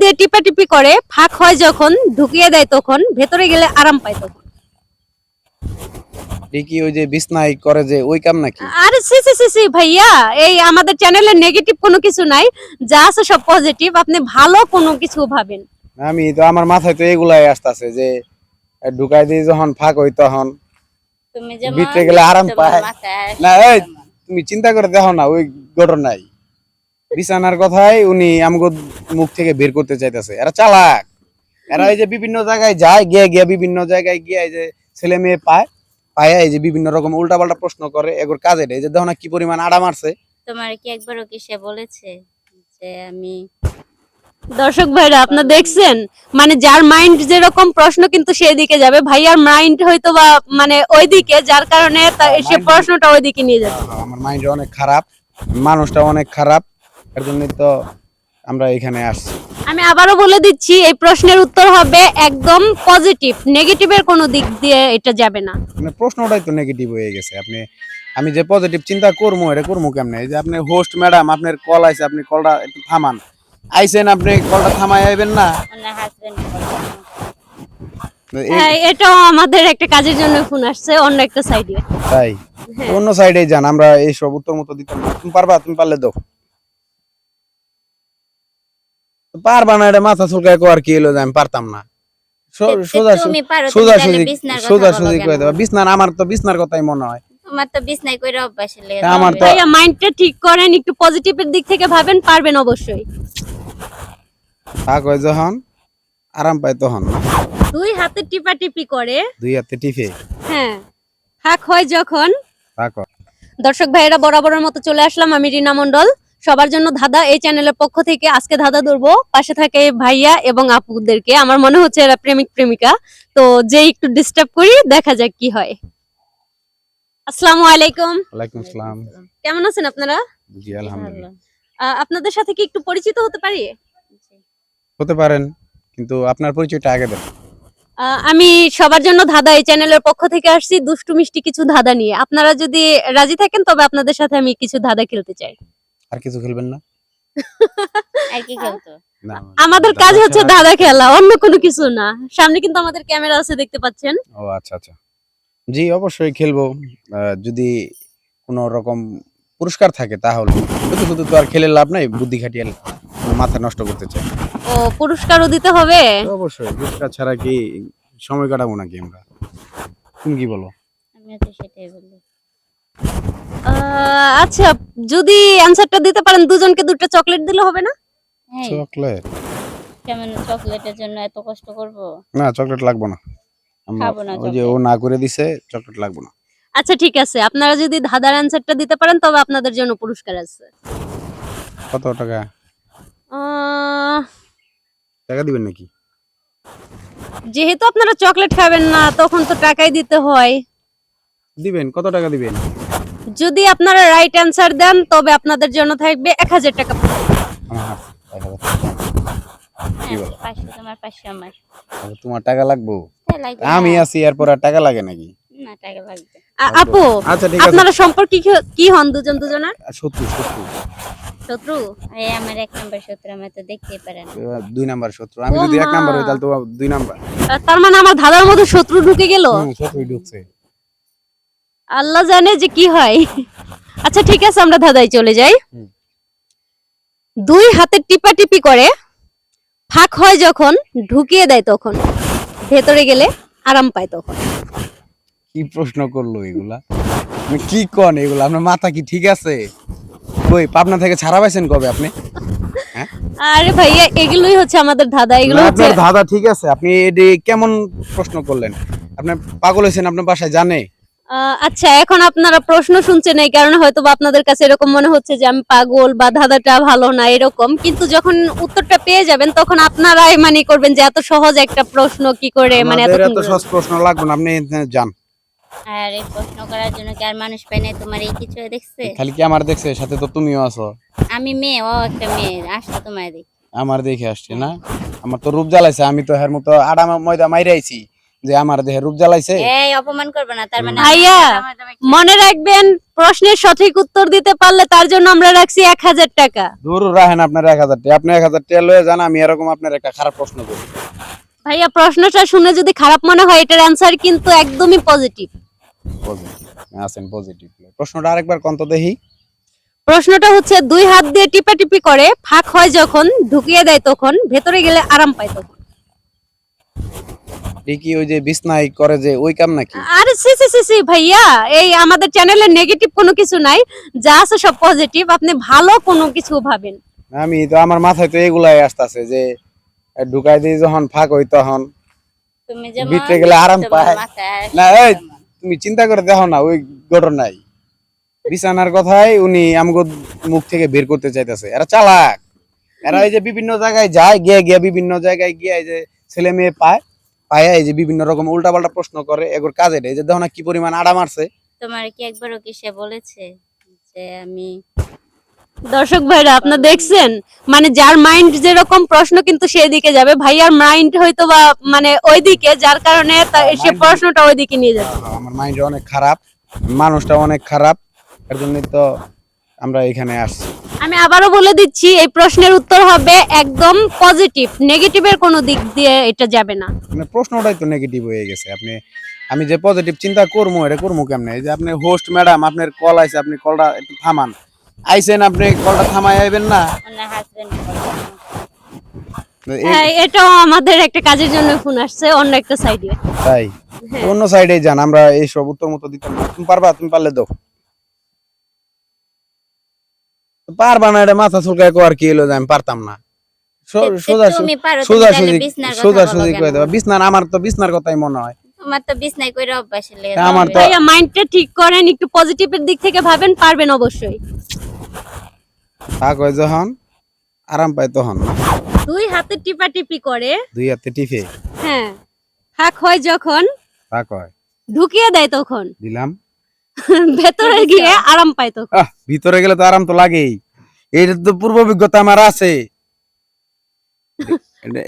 দিয়ে টিপাটিপি করে, ফাঁক হয় যখন, ঢুকিয়ে দেয় তখন, ভেতরে গেলে আরাম পায় তখন। কি ওই যে বিছনাই করে যে ওই কাম নাকি? আরে সি সি সি সি ভাইয়া, এই আমাদের চ্যানেলে নেগেটিভ কোনো কিছু নাই, যা আছে সব পজিটিভ। আপনি ভালো কোনো কিছু ভাবেন। আমি তো আমার মাথায় তো এগুলাই আসতেছে যে ঢুকাই দিয়ে যখন ফাঁক হই তখন তুমি যেমন ভিতরে গেলে আরাম তোমার পায় মাথায় না। এই তেমন। তুমি চিন্তা করে দেখো না ওই ঘটনাই বিছানার কথাই উনি আমগো মুখ থেকে বের করতে চাইতেছে। এরা চালাক, এরা এই যে বিভিন্ন জায়গায় যায়, গিয়ে গিয়ে বিভিন্ন জায়গায় গিয়ে এই যে ছেলে মেয়ে পায়, পায় এই যে বিভিন্ন রকম উল্টাপাল্টা প্রশ্ন করে। এগুলোর কাজ এটা। এই যে দেখো না কি পরিমাণ আড়া মারছে। তোমার কি একবারও কি সে বলেছে যে আমি দর্শক ভাইরা আপনারা দেখছেন, মানে যার মাইন্ড যেরকম প্রশ্ন কিন্তু সেই দিকে যাবে। ভাইয়ার মাইন্ড হয়তো বা মানে ওইদিকে, যার কারণে সে প্রশ্নটা ওইদিকে নিয়ে যাচ্ছে। আমার মাইন্ড অনেক খারাপ, মানুষটা অনেক খারাপ, এর জন্যই তো আমরা এখানে আসছি। আমি আবারও বলে দিচ্ছি, এই প্রশ্নের উত্তর হবে একদম পজিটিভ, নেগেটিভের কোনো দিক দিয়ে এটা যাবে না। মানে প্রশ্নটাই তো নেগেটিভ হয়ে গেছে। আমি যে পজিটিভ চিন্তা করবো, এটা করবো কেমনে? এই যে আপনি হোস্ট ম্যাডাম, আপনার কল আইছে, আপনি কলটা একটু থামান। আইছেন, আপনি কলটা থামাই আইবেন না? ওনার হাজবেন্ড হ্যাঁ, এটাও আমাদের একটা কাজের জন্য ফোন আসছে অন্য একটা সাইডে। তাই অন্য সাইডে যান, আমরা এই সব উত্তর মতো দিতে না। তুমি পারবা? তুমি পারলে দাও। পারবা না, এটা মাথা চুলকায় কোয়ার কি হলো যে আমি পারতাম না। তুমি পারো, তুমি সোজা তাহলে সুজি বিছনার কথা সোজা বলো সুজি কেন? করে দেবা। বিছনার, আমার তো বিছনার কথাই মনে হয়। তোমার তো বিছনায় কইরা অভ্যাস হলে আমার তো ভাইয়া মাইন্ডটা ঠিক করেন, একটু পজিটিভের দিক থেকে ভাবেন, পারবেন অবশ্যই। থাক হয় যখন আরাম পায় তখন না। দুই হাতে টিপাটিপি করে, দুই হাতে টিপে হ্যাঁ, ফাঁক হয় যখন। থাক। দর্শক ভাইয়েরা, বরাবরের মতো চলে আসলাম আমি রিনা মন্ডল, সবার জন্য ধাঁধা এই চ্যানেলের পক্ষ থেকে। আজকে ধাঁধা ধরবো, পাশে থাকে ভাইয়া এবং আপুদেরকে। আমার মনে হচ্ছে এরা প্রেমিক প্রেমিকা, তো যে একটু ডিস্টার্ব করি, দেখা যাক কি হয়। আসসালামু আলাইকুম। ওয়ালাইকুম আসসালাম। কেমন আছেন আপনারা? জি আলহামদুলিল্লাহ। আপনাদের সাথে কি একটু পরিচিত হতে পারি? হতে পারেন, কিন্তু আপনার পরিচয়টা আগে দেন। আমি সবার জন্য ধাঁধা এই চ্যানেলের পক্ষ থেকে আসছি, দুষ্টু মিষ্টি কিছু ধাঁধা নিয়ে। আপনারা যদি রাজি থাকেন তবে আপনাদের সাথে আমি কিছু ধাঁধা খেলতে চাই। আর কিছু খেলবেন না? আর কি খেলতো? না, আমাদের কাজ হচ্ছে ধাঁধা খেলা, অন্য কোনো কিছু না। সামনে কিন্তু আমাদের ক্যামেরা আছে, দেখতে পাচ্ছেন। ও আচ্ছা আচ্ছা, জি অবশ্যই খেলবো। যদি কোনো রকম পুরস্কার থাকে তাহলে। শুধু শুধু তো আর খেলে লাভ নাই, বুদ্ধি খাটিয়ে মাথা নষ্ট করতে চাই। ও, পুরস্কারও দিতে হবে? অবশ্যই, পুরস্কার ছাড়া কি সময় কাটাবো নাকি আমরা? তুমি কি বলো? আমিও তো সেটাই বলি। আচ্ছা, যদি অ্যানসারটা দিতে পারেন, দুজনকে দুটো চকলেট দিলে হবে না? হ্যাঁ, চকলেট? কেমন চকলেটের জন্য এত কষ্ট করব? না, চকলেট লাগবে না। খাবো না ওই যে ও চকলেট। না করে দিছে, চকলেট লাগবে না। আচ্ছা ঠিক আছে, আপনারা যদি ধাঁধার অ্যানসারটা দিতে পারেন তবে আপনাদের জন্য পুরস্কার আছে। কত টাকা? আহ, টাকা দিবেন নাকি? যেহেতু আপনারা চকলেট খাবেন না, তখন তো টাকাই দিতে হয়। দিবেন, কত টাকা দিবেন? যদি আপনারা রাইট অ্যানসার দেন তবে আপনাদের জন্য থাকবে 1000 টাকা। আমার হাত 1000 টাকা। কি বলো? 500 তোমার, 500 আমার। তাহলে তোমার টাকা লাগবে? তাই লাগবে আমি না? আছি, এরপর আর টাকা লাগে নাকি? না, টাকা লাগবে। আপু, আচ্ছা ঠিক আছে। আপনারা সম্পর্কে কি হন দুজন দুজনের? শত্রু শত্রু। শত্রু? এই আমার 1 নাম্বার শত্রু, আমি তো দেখতেই পারেন। 2 নাম্বার শত্রু। আমি ও যদি 1 মা। নাম্বার হই তাহলে তো 2 নাম্বার। তার মানে আমার ধাঁধার মধ্যে শত্রু ঢুকে গেল। শত্রুই ঢুকছে। আল্লাহ জানে যে কি হয়। আচ্ছা ঠিক আছে, আমরা ধাঁধায় চলে যাই। হুম। দুই হাতে টিপাটিপি করে, ফাঁক হয় যখন, ঢুকিয়ে দেয় তখন, ভেতরে গেলে আরাম পায় তখন। কি প্রশ্ন করলো এগুলা? মানে কি কোন এগুলা? আপনার মাথা কি ঠিক আছে? কই পাবনা থেকে ছাড়া পাইছেন কবে আপনি? হ্যাঁ, আরে ভাইয়া, এগুলোই হচ্ছে আমাদের ধাঁধা। এগুলো না, হচ্ছে আপনার ধাঁধা ঠিক আছে। আপনি এডি কেমন প্রশ্ন করলেন? আপনি পাগল হয়েছেন? আপনার বাসায় জানে? আচ্ছা, এখন আপনারা প্রশ্ন শুনছেন এই কারণে হয়তো বা আপনাদের কাছে এরকম মনে হচ্ছে যে আমি পাগল বা ধাঁধাটা ভালো না এরকম, কিন্তু যখন উত্তরটা পেয়ে যাবেন তখন আপনারাই মানে করবেন যে এত সহজ একটা প্রশ্ন কি করে মানে আমাদের এতক্ষণ এত সহজ প্রশ্ন লাগবে না, আপনি যান। আর এই প্রশ্ন করার জন্য কি আর মানুষ পায় না? তোমার এই কিছু দেখছে? খালি কি আমার দেখছে? সাথে তো তুমিও আছো। আমি মেয়ে, ও একটা মেয়ে, আসতো তোমায় দেখি। আমার দেখে আসছে না? আমার তো রূপ জ্বালাইছে। আমি তো হের মতো আড়া ময়দা মাইরাইছি, যে আমার দেহে রূপ জ্বালাইছে। এই অপমান করবে না, তার মানে ভাইয়া, মনে রাখবেন প্রশ্নের সঠিক উত্তর দিতে পারলে তার জন্য আমরা রাখছি 1000 টাকা। দূর রাখেন আপনার 1000 টাকা, আপনি 1000 টাকা লয়ে যান, আমি এরকম আপনার একটা খারাপ প্রশ্ন করি। ভাইয়া, প্রশ্নটা শুনে যদি খারাপ মনে হয়, এটার অ্যান্সার কিন্তু একদমই পজিটিভ। পজিটিভ আছেন, পজিটিভ। প্রশ্নটা আরেকবার কোন তো দেখি। প্রশ্নটা হচ্ছে, 2 হাত দিয়ে টিপাটিপি করে, ফাঁক হয় যখন, ঢুকিয়ে দেয় তখন, ভেতরে গেলে আরাম পায় তখন। ঠিকই, ওই যে বিছনাই করে যে ওই কাম নাকি? আরে সি সি সি সি ভাইয়া, এই আমাদের চ্যানেলে নেগেটিভ কোনো কিছু নাই, যা আছে সব পজিটিভ। আপনি ভালো কোনো কিছু ভাবেন। আমি তো, আমার মাথায় তো এগুলাই আসতেছে যে ঢুকাই দিই যখন ফাঁক হই তখন তুমি যেমন ভিতরে গেলে আরাম তোমার পায়। মাথায় আর না এই তেমন। তুমি চিন্তা করে দেখো না ওই ঘটনাই, বিছানার কথাই উনি আমগো মুখ থেকে বের করতে চাইতেছে। এরা চালাক, এরা এই যে বিভিন্ন জায়গায় যায়, গিয়ে গিয়ে বিভিন্ন জায়গায় গিয়ে এই যে ছেলে মেয়ে পায়, পায়া এই যে বিভিন্ন রকম উল্টাপাল্টা প্রশ্ন করে। এগুলোর কাজ এটা, এই যে দেখো না কি পরিমাণ আড়া মারছে। তোমার কি একবারও কি সে বলেছে যে আমি দর্শক ভাইরা, আপনারা দেখছেন, মানে যার মাইন্ড যেরকম প্রশ্ন কিন্তু সেদিকে যাবে। ভাইয়ার মাইন্ড হয়তো বা মানে ওইদিকে, যার কারণে সে প্রশ্নটা ওইদিকে নিয়ে যাবে। আমার মাইন্ড অনেক খারাপ, মানুষটা অনেক খারাপ, এর জন্যই তো আমরা এখানে আসছি। আমি আবারও বলে দিচ্ছি, এই প্রশ্নের উত্তর হবে একদম পজিটিভ, নেগেটিভের কোনো দিক দিয়ে এটা যাবে না। মানে প্রশ্নটাই তো নেগেটিভ হয়ে গেছে। আমি যে পজিটিভ চিন্তা করবো, এটা করবো কেমনে? এই যে আপনি হোস্ট ম্যাডাম, আপনার কল আইছে, আপনি কলটা একটু থামান। আইছেন, আপনি কলটা থামাই আইবেন না? ওনার হাজবেন্ড এটাও আমাদের একটা কাজের জন্য ফোন আসছে অন্য একটা সাইডে। তাই অন্য সাইডে যান, আমরা এইসব উত্তর মতো দিতাম না। তুমি পারবা? তুমি পারলে দাও। পারবা না, এটা মাথা চুলকায় কো আর কি হলো যে আমি পারতাম না। তুমি পারো, তুমি সোজা তাহলে সুজি বিছনার কথা সোজা বলো সুজি কেন? কয়ে দেবা। বিছনার, আমার তো বিছনার কথাই মনে হয়। তোমার তো বিছনায় কইরা অভ্যাস লেগে তা আমার তো- ভাইয়া, মাইন্ডটা ঠিক করেন, একটু পজিটিভের দিক থেকে ভাবেন, পারবেন অবশ্যই। থাক হয় যখন আরাম পায় তখন না? 2 হাতে টিপাটিপি করে, দুই হাতে টিপে হ্যাঁ, ফাঁক হয় যখন, থাক হয় ঢুকিয়ে দেয় তখন, দিলাম। ভেতরে গিয়ে আরাম পায় তখন। ভিতরে গেলে তো আরাম তো লাগেই। এটা তো পূর্ব অভিজ্ঞতা আমার আছে।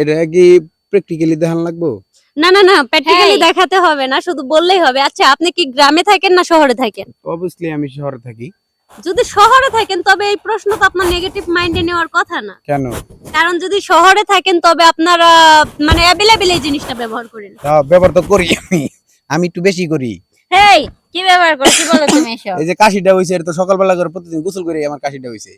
এটা কি প্র্যাকটিক্যালি দেখান লাগবো? না না না, প্র্যাকটিক্যালি হেই। দেখাতে হবে না, শুধু বললেই হবে। আচ্ছা, আপনি কি গ্রামে থাকেন না শহরে থাকেন? অবভিয়াসলি আমি শহরে থাকি। যদি শহরে থাকেন তবে এই প্রশ্ন তো আপনার নেগেটিভ মাইন্ডে নেওয়ার কথা না। কেন? কারণ যদি শহরে থাকেন তবে আপনারা মানে অ্যাভেলেবল এই জিনিসটা ব্যবহার করেন। ব্যবহার তো করি আমি একটু বেশি করি। হেই, কি ব্যবহার করো, কি বলো তুমি এসব? এই যে কাশিটা হইছে, এটা তো সকালবেলা করে প্রতিদিন গোসল করি, আমার কাশিটা হইছে।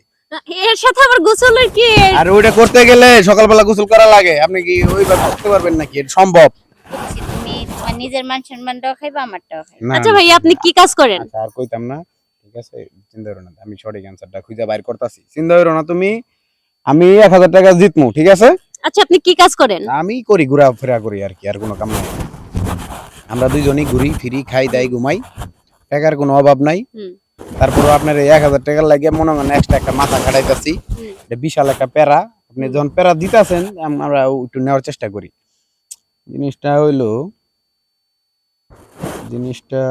এর সাথে আবার গোসলের কি? আর ওইটা করতে গেলে সকালবেলা গোসল করা লাগে। আপনি কি ওইভাবে করতে পারবেন নাকি? এটা সম্ভব বুঝছি, তুমি তোমার নিজের মান সম্মানটাও খাইবা, আমারটাও খাইবা। না? আচ্ছা ভাই, আপনি কি কাজ করেন? আচ্ছা, আর কইতাম না, ঠিক আছে? চিন্তা করো না, আমি সঠিক অ্যান্সারটা খুঁজে বাইর করতেছি। চিন্তা করো না তুমি, আমি 1000 টাকা জিতমু, ঠিক আছে? আচ্ছা, আপনি কি কাজ করেন? আমি করি, ঘোরাফেরা করি আর কি, আর কোনো কাম নাই। আমরা দুইজনই ঘুরি ফিরি, খাই দাই, ঘুমাই, টাকার কোনো অভাব নাই। হুম। তারপর আপনার 1000 টাকা লাগে মনে হয় এক্সট্রা একটা মাথা খাটাইতেছি, হুম। এটা বিশাল একটা প্যারা। আপনি যখন প্যারা দিতেছেন, আমরা একটু নেওয়ার চেষ্টা করি। জিনিসটা হইলো, জিনিসটা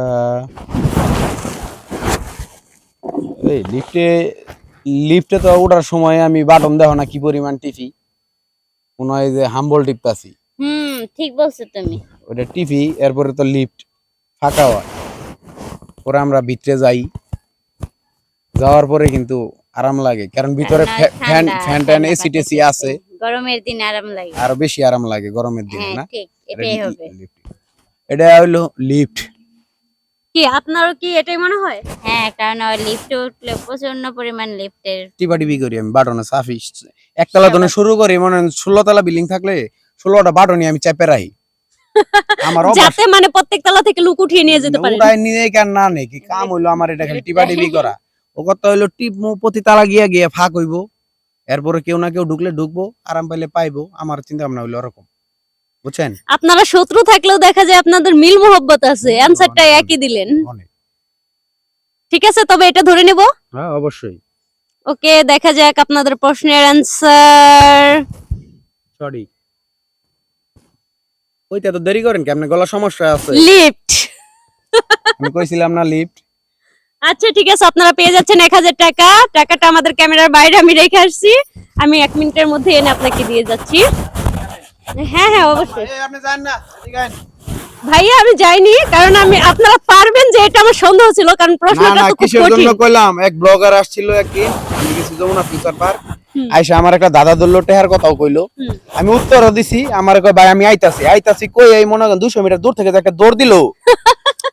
এই লিফটে তো ওঠার সময় আমি বাটন দেখো না কি পরিমাণ টিপি, মনে হয় যে হাম্বল টিপতাছি। ঠিক বলছো তুমি। ওটা টিপি, এরপরে তো লিফট ফাঁকা হয়, পরে আমরা ভিতরে যাই। যাওয়ার পরে কিন্তু আরাম লাগে, কারণ ভিতরে না, ফ্যান ঠান্ডা, ফ্যান ঠান্ডা এসি টেসি বাতাস আছে, গরমের দিনে আরাম লাগে। আরো বেশি আরাম লাগে গরমের দিনে হ্যাঁ না? ঠিক, এটাই হবে। এটা হইলো লিফট। কি আপনারও কি এটাই মনে হয়? হ্যাঁ, কারণ লিফটে উঠলে প্রচন্ড পরিমাণ লিফটের টিপাটিপি করি আমি, বাটনে চাপি। একতলা ধরে শুরু করি, মনে হয় 16 তলা বিল্ডিং থাকলে 16টা বাটনই আমি চাপে রাখি। আমার যাতে মানে প্রত্যেক তলা থেকে লুক উঠিয়ে নিয়ে যেতে পারেন। ওটাই নিয়ে কেন না নেই, কি কাম হইলো আমার? এটা খালি টিপাটিপি করা। ও কথা হইলো টিপ প্রতি তালা গিয়া গিয়া ফাঁক হইবো, এরপরে কেউ না কেউ ঢুকলে ঢুকবো, আরাম পাইলে পাইবো। আমার চিন্তা ভাবনা হইলো ওরকম, বুঝছেন? আপনারা শত্রু থাকলেও দেখা যায় আপনাদের মিল মোহব্বত আছে, অ্যানসারটা একই দিলেন। অনেক। ঠিক আছে, তবে এটা ধরে নিব। হ্যাঁ অবশ্যই। ওকে, দেখা যাক আপনাদের প্রশ্নের অ্যানসার। সরি, ওইটা তো দেরি করেন কেমনে? গলা সমস্যা আছে। লিফট। আমি কইছিলাম না লিফট। আচ্ছা ঠিক আছে, আপনারা পেয়ে যাচ্ছেন 1000 টাকা। টাকাটা আমাদের ক্যামেরার বাইরে আমি রেখে আসছি, আমি 1 মিনিটের মধ্যে এনে আপনাকে দিয়ে যাচ্ছি। হ্যাঁ হ্যাঁ, অবশ্যই। আপনি জানেন না, এদিকে আইন। ভাইয়া আমি যাইনি, কারণ আমি আপনারা পারবেন যে এটা আমার সন্দেহ ছিল, কারণ না প্রশ্নটা না তো খুব কিসের কঠিন। জন্য কইলাম, এক ব্লগার আসছিল একদিন, আমি গেছি যমুনা ফিউচার পার্ক, হুম। আইসা আমার একটা দাদা ধরলো, টেহার কথাও কইলো, হুম। আমি উত্তরও দিছি, আমার কয় ভাই আমি আইতাছি কই এই মনে করেন 200 মিটার দূর থেকে যে একটা দৌড় দিল,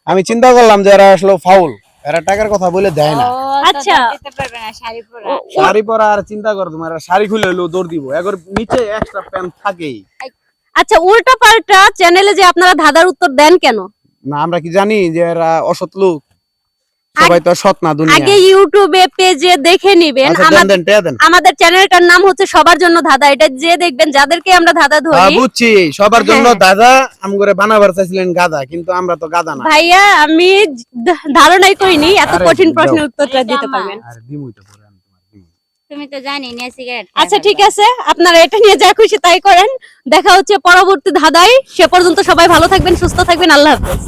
আমি চিন্তা করলাম যে এরা আসলে ফাউল, এরা টাকার কথা বলে দেয় না। আচ্ছা। দিতে পারবে না শাড়ি পরা। শাড়ি পরা আর চিন্তা করো, তোমার শাড়ি খুলে হইলো দৌড় দিব, এগর নিচে এক্সট্রা প্যান্ট থাকেই। আচ্ছা, উল্টা পাল্টা চ্যানেলে যে আপনারা ধাঁধার উত্তর দেন কেন? না আমরা কি জানি যে এরা অসৎ লোক? সবাই তো আর সৎ না দুনিয়া। আগে ইউটিউবে পেজে দেখে নিবেন। আচ্ছা দেন দেন টেয়া দেন। আমাদের চ্যানেলটার নাম হচ্ছে সবার জন্য ধাঁধা, এটা যে দেখবেন যাদেরকে আমরা ধাঁধা হ্যাঁ ধরি। বুঝছি, সবার জন্য হ্যাঁ। দাদা আমগরে বানাবার চাইছিলেন গাদা, কিন্তু আমরা তো গাদা না। ভাইয়া আমি ধারণাই করিনি এত আরে, কঠিন দাও। প্রশ্নের উত্তরটা এটা দিতে আমার। পারবেন। আরে দিমুই তো পরে আমি তোমার দিমুই। তুমি তো জানি না সিগারেট। আচ্ছা ঠিক আছে, আপনারা এটা নিয়ে যা খুশি তাই করেন। দেখা হচ্ছে পরবর্তী ধাঁধায়। সে পর্যন্ত সবাই ভালো থাকবেন, সুস্থ থাকবেন। আল্লাহ হাফেজ।